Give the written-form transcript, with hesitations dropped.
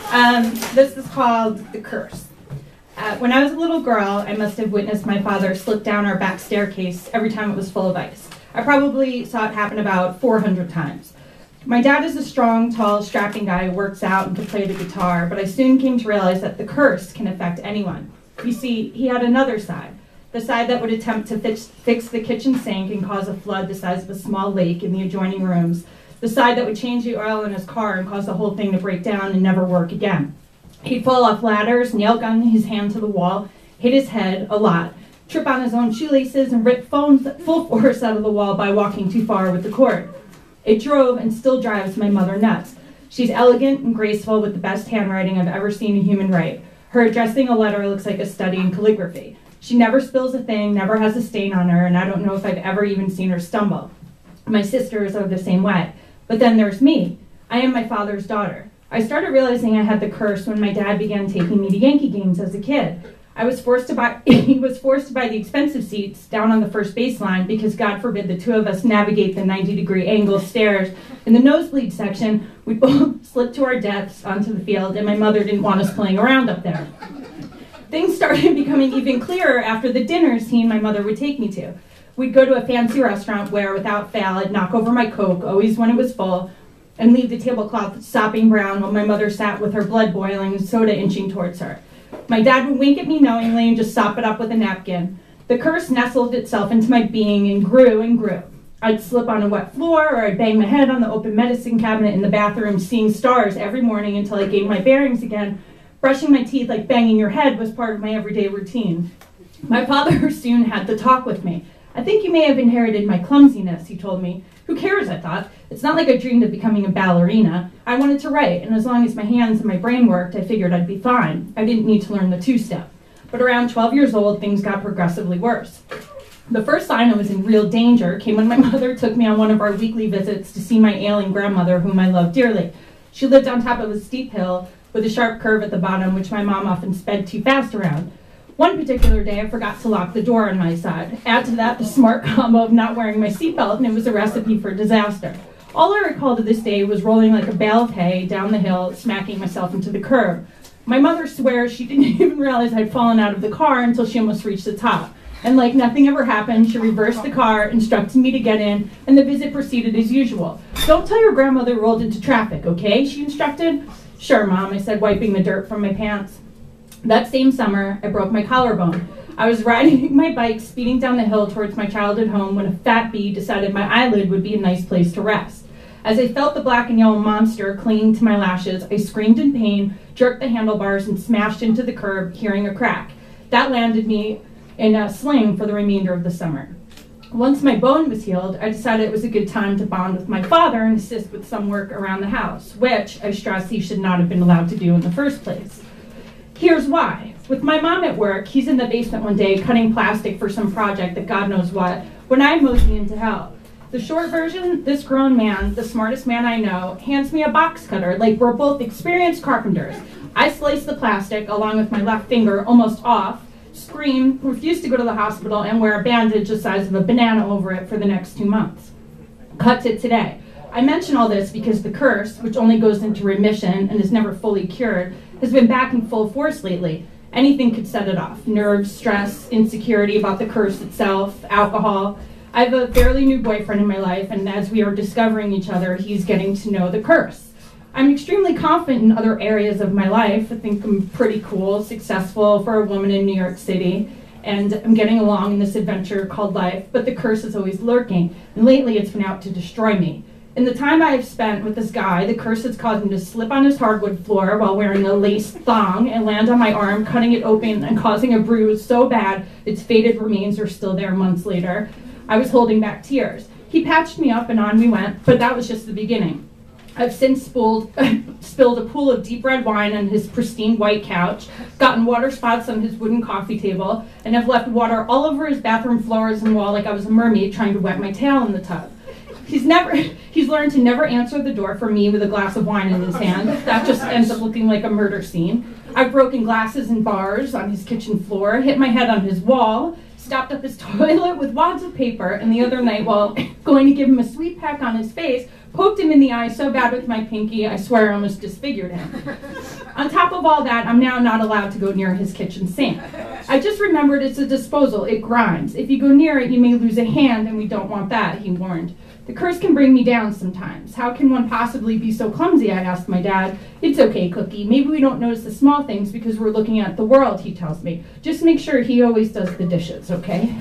This is called The Curse. When I was a little girl, I must have witnessed my father slip down our back staircase every time it was full of ice. I probably saw it happen about 400 times. My dad is a strong, tall, strapping guy who works out and can play the guitar, but I soon came to realize that the curse can affect anyone. You see, he had another side, the side that would attempt to fix the kitchen sink and cause a flood the size of a small lake in the adjoining rooms, the side that would change the oil in his car and cause the whole thing to break down and never work again. He'd fall off ladders, nail gun his hand to the wall, hit his head a lot, trip on his own shoelaces, and rip full force out of the wall by walking too far with the cord. It drove and still drives my mother nuts. She's elegant and graceful with the best handwriting I've ever seen a human write. Her addressing a letter looks like a study in calligraphy. She never spills a thing, never has a stain on her, and I don't know if I've ever even seen her stumble. My sisters are the same way. But then there's me. I am my father's daughter. I started realizing I had the curse when my dad began taking me to Yankee games as a kid. He was forced to buy the expensive seats down on the first baseline because God forbid the two of us navigate the 90-degree angle stairs in the nosebleed section. We'd both slip to our deaths onto the field, and my mother didn't want us playing around up there. Things started becoming even clearer after the dinners he and my mother would take me to. We'd go to a fancy restaurant where, without fail, I'd knock over my Coke, always when it was full, and leave the tablecloth sopping brown while my mother sat with her blood boiling and soda inching towards her. My dad would wink at me knowingly and just sop it up with a napkin. The curse nestled itself into my being and grew and grew. I'd slip on a wet floor, or I'd bang my head on the open medicine cabinet in the bathroom, seeing stars every morning until I gained my bearings again. Brushing my teeth like banging your head was part of my everyday routine. My father soon had to talk with me. I think you may have inherited my clumsiness, he told me. Who cares, I thought. It's not like I dreamed of becoming a ballerina. I wanted to write, and as long as my hands and my brain worked, I figured I'd be fine. I didn't need to learn the two-step. But around 12 years old, things got progressively worse. The first sign I was in real danger came when my mother took me on one of our weekly visits to see my ailing grandmother, whom I loved dearly. She lived on top of a steep hill with a sharp curve at the bottom, which my mom often sped too fast around. One particular day, I forgot to lock the door on my side. Add to that the smart combo of not wearing my seatbelt, and it was a recipe for disaster. All I recall to this day was rolling like a bale of hay down the hill, smacking myself into the curb. My mother swears she didn't even realize I'd fallen out of the car until she almost reached the top. And like nothing ever happened, she reversed the car, instructed me to get in, and the visit proceeded as usual. Don't tell your grandmother rolled into traffic, okay? She instructed. Sure, Mom, I said, wiping the dirt from my pants. That same summer, I broke my collarbone. I was riding my bike, speeding down the hill towards my childhood home when a fat bee decided my eyelid would be a nice place to rest. As I felt the black and yellow monster clinging to my lashes, I screamed in pain, jerked the handlebars, and smashed into the curb, hearing a crack. That landed me in a sling for the remainder of the summer. Once my bone was healed, I decided it was a good time to bond with my father and assist with some work around the house, which, I stress, he should not have been allowed to do in the first place. Here's why. With my mom at work, he's in the basement one day cutting plastic for some project that God knows what, when I mosey in to help. The short version, this grown man, the smartest man I know, hands me a box cutter like we're both experienced carpenters. I slice the plastic along with my left finger almost off, scream, refuse to go to the hospital, and wear a bandage the size of a banana over it for the next 2 months. Cut to today. I mention all this because the curse, which only goes into remission and is never fully cured, has been back in full force lately. Anything could set it off. Nerves, stress, insecurity about the curse itself, alcohol. I have a fairly new boyfriend in my life, and as we are discovering each other, he's getting to know the curse. I'm extremely confident in other areas of my life. I think I'm pretty cool, successful for a woman in New York City, and I'm getting along in this adventure called life, but the curse is always lurking, and lately it's been out to destroy me. In the time I have spent with this guy, the curse has caused him to slip on his hardwood floor while wearing a lace thong and land on my arm, cutting it open and causing a bruise so bad its faded remains are still there months later. I was holding back tears. He patched me up and on we went, but that was just the beginning. I've since spilled a pool of deep red wine on his pristine white couch, gotten water spots on his wooden coffee table, and have left water all over his bathroom floors and wall like I was a mermaid trying to wet my tail in the tub. He's learned to never answer the door for me with a glass of wine in his hand. That just ends up looking like a murder scene. I've broken glasses and bars on his kitchen floor, hit my head on his wall, stopped up his toilet with wads of paper, and the other night, while going to give him a sweet peck on his face, Poked him in the eye so bad with my pinky, I swear I almost disfigured him. On top of all that, I'm now not allowed to go near his kitchen sink. I just remembered it's a disposal. It grinds. If you go near it, you may lose a hand, and we don't want that, he warned. The curse can bring me down sometimes. How can one possibly be so clumsy, I asked my dad. It's okay, Cookie. Maybe we don't notice the small things because we're looking at the world, he tells me. Just make sure he always does the dishes, okay?